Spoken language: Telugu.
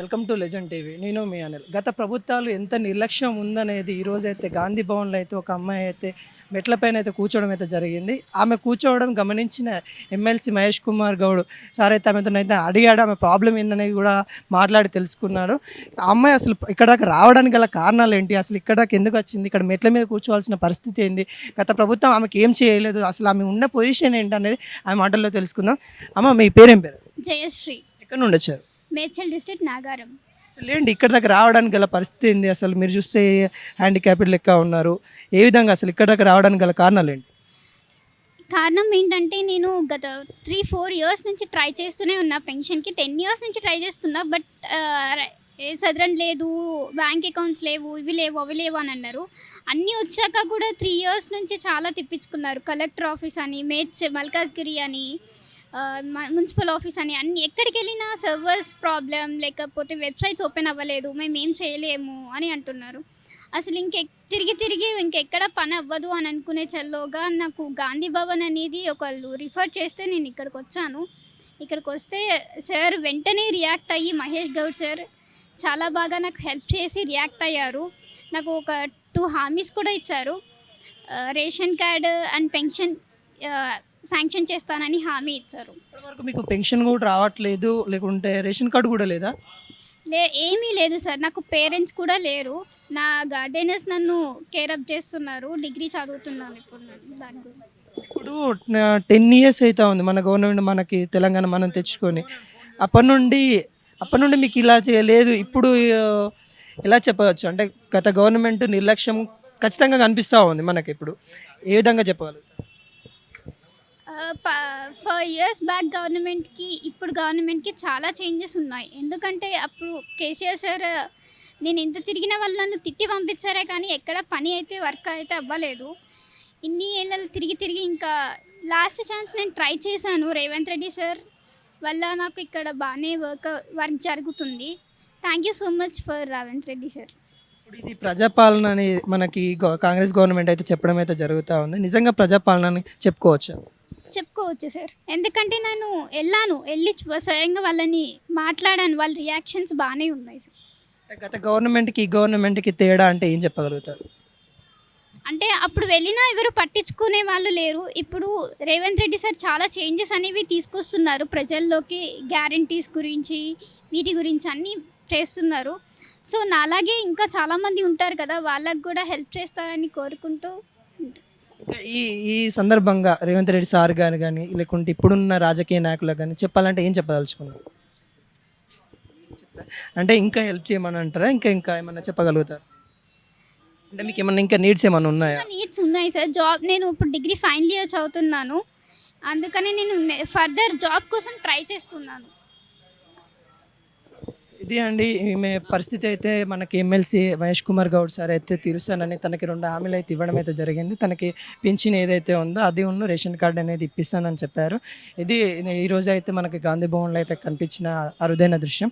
Welcome to legend TV. నేను మీ అనిల్. గత ప్రభుత్వాలు ఎంత నిర్లక్ష్యం ఉందనేది ఈరోజైతే గాంధీ భవన్లో అయితే ఒక అమ్మాయి అయితే మెట్లపైన అయితే కూర్చోవడం అయితే జరిగింది. ఆమె కూర్చోవడం గమనించిన ఎమ్మెల్సీ మహేష్ కుమార్ గౌడ్ సార్ అయితే ఆమెతోనైతే అడిగాడు. ఆమె ప్రాబ్లం ఏందనేది కూడా మాట్లాడి తెలుసుకున్నాడు. ఆ అమ్మాయి అసలు ఇక్కడ దాకా రావడానికి గల కారణాలు ఏంటి, అసలు ఇక్కడ దాకా ఎందుకు వచ్చింది, ఇక్కడ మెట్ల మీద కూర్చోవాల్సిన పరిస్థితి ఏంది, గత ప్రభుత్వం ఆమెకి ఏం చేయలేదు, అసలు ఆమె ఉన్న పొజిషన్ ఏంటి అనేది ఆమె మాటల్లో తెలుసుకుందాం. అమ్మ, మీ పేరేం పేరు? జయశ్రీ, ఎక్కడ నుండి వచ్చారు? మేడ్చల్ డిస్ట్రిక్ట్ నాగారం. అసలు ఏంటి ఇక్కడ దాకా రావడానికి గల పరిస్థితి ఏంది? అసలు మీరు చూస్తే హ్యాండిక్యాప్డ్ లెక్క ఉన్నారు. ఏ విధంగా అసలు ఇక్కడ దాకా రావడానికి గల కారణాలు ఏంటి? కారణం ఏంటంటే నేను గత 3-4 ఇయర్స్ నుంచి ట్రై చేస్తూనే ఉన్నా పెన్షన్కి. 10 ఇయర్స్ నుంచి ట్రై చేస్తున్నా. బట్ ఏ సదరన్ లేదు, బ్యాంక్ అకౌంట్స్ లేవు, ఇవి లేవు, అవి లేవు అని అన్నారు. అన్నీ వచ్చాక కూడా 3 ఇయర్స్ నుంచి చాలా తిప్పించుకున్నారు. కలెక్టర్ ఆఫీస్ అని, మల్కాజ్గిరి అని, మున్సిపల్ ఆఫీస్ అని, అన్ని ఎక్కడికి వెళ్ళినా సర్వర్స్ ప్రాబ్లం, లేకపోతే వెబ్సైట్స్ ఓపెన్ అవ్వలేదు, మేము ఏం చేయలేము అని అంటున్నారు. అసలు తిరిగి ఇంకెక్కడ పని అవ్వదు అని అనుకునే చల్లోగా నాకు గాంధీ భవన్ అనేది ఒకళ్ళు రిఫర్ చేస్తే నేను ఇక్కడికి వచ్చాను. ఇక్కడికి వస్తే సార్ వెంటనే రియాక్ట్ అయ్యి, మహేష్ గౌడ్ సార్ చాలా బాగా నాకు హెల్ప్ చేసి రియాక్ట్ అయ్యారు. నాకు ఒక 2 హామీస్ కూడా ఇచ్చారు. Ration card and pension sanction చేస్తానని హామీ ఇచ్చారు. ఇప్పటివరకు మీకు పెన్షన్ కూడా రావట్లేదు, లేకుంటే రేషన్ కార్డు కూడా లేదా? ఏమీ లేదు సార్. నాకు పేరెంట్స్ కూడా లేరు. నా గార్డెనర్స్ నన్ను కేరప్ చేస్తున్నారు. డిగ్రీ చదువుతున్నాను ఇప్పుడు దాని గురించి. ఇప్పుడు 10 ఇయర్స్ అవుతా ఉంది మన గవర్నమెంట్ మనకి తెలంగాణ మనం తెచ్చుకొని. అప్పటి నుండి మీకు ఇలా చేయలేదు. ఇప్పుడు ఎలా చెప్పవచ్చు అంటే గత గవర్నమెంట్ నిర్లక్ష్యం ఖచ్చితంగా కనిపిస్తూ ఉంది మనకి. ఇప్పుడు ఏ విధంగా చెప్పగలుగుతారు? 4 ఇయర్స్ బ్యాక్ గవర్నమెంట్కి ఇప్పుడు గవర్నమెంట్కి చాలా చేంజెస్ ఉన్నాయి. ఎందుకంటే అప్పుడు కేసీఆర్ సార్ నేను ఎంత తిరిగిన వాళ్ళు నన్ను తిట్టి పంపించారే కానీ ఎక్కడ పని అయితే వర్క్ అయితే అవ్వలేదు. ఇన్ని ఏళ్ళు తిరిగి ఇంకా లాస్ట్ ఛాన్స్ నేను ట్రై చేశాను. రేవంత్ రెడ్డి సార్ వల్ల నాకు ఇక్కడ బాగానే వర్క్ జరుగుతుంది. Thank you so much for Revanth Reddy sir. ఇప్పుడు ఇది ప్రజాపాలన అని మనకి కాంగ్రెస్ గవర్నమెంట్ అయితే చెప్పడం అయితే జరుగుతూ ఉంది. నిజంగా ప్రజాపాలన అని చెప్పుకోవచ్చు సార్. ఎందుకంటే నేను వెళ్ళి స్వయంగా వాళ్ళని మాట్లాడాను. వాళ్ళ రియాక్షన్స్ బాగానే ఉన్నాయి సార్. గత గవర్నమెంట్కి ఈ గవర్నమెంట్కి తేడా అంటే ఏం చెప్పగలుగుతారు? అంటే అప్పుడు వెళ్ళినా ఎవరు పట్టించుకునే వాళ్ళు లేరు. ఇప్పుడు రేవంత్ రెడ్డి సార్ చాలా చేంజెస్ అనేవి తీసుకొస్తున్నారు ప్రజల్లోకి. గ్యారంటీస్ గురించి, వీటి గురించి అన్నీ చేస్తున్నారు. సో నాలాగే ఇంకా చాలామంది ఉంటారు కదా, వాళ్ళకు కూడా హెల్ప్ చేస్తారని కోరుకుంటూ ఈ ఈ సందర్భంగా రేవంత్ రెడ్డి సార్ గారు కానీ, లేకుంటే ఇప్పుడున్న రాజకీయ నాయకులకు కానీ చెప్పాలంటే ఏం చెప్పదలుచుకున్నారు? అంటే ఇంకా హెల్ప్ చేయమని అంటారా? ఇంకా ఏమన్నా చెప్పగలుగుతారు? అంటే మీకు ఏమన్నా ఇంకా నీడ్స్ ఏమన్నా ఉన్నాయా? నీడ్స్ ఉన్నాయి సార్. జాబ్ నేను ఇప్పుడు డిగ్రీ ఫైనల్ ఇయర్ చదువుతున్నాను. అందుకని నేను ఫర్దర్ జాబ్ కోసం ట్రై చేస్తున్నాను. ఇది అండి ఈమె పరిస్థితి. అయితే మనకి ఎమ్మెల్సీ మహేష్ కుమార్ గౌడ్ సార్ అయితే తీరుస్తానని తనకి 2 హామీలు అయితే ఇవ్వడం అయితే జరిగింది. తనకి పింఛన్ ఏదైతే ఉందో అది రేషన్ కార్డు అనేది ఇప్పిస్తానని చెప్పారు. ఇది ఈరోజు అయితే మనకి గాంధీ భవన్లో అయితే కనిపించిన అరుదైన దృశ్యం.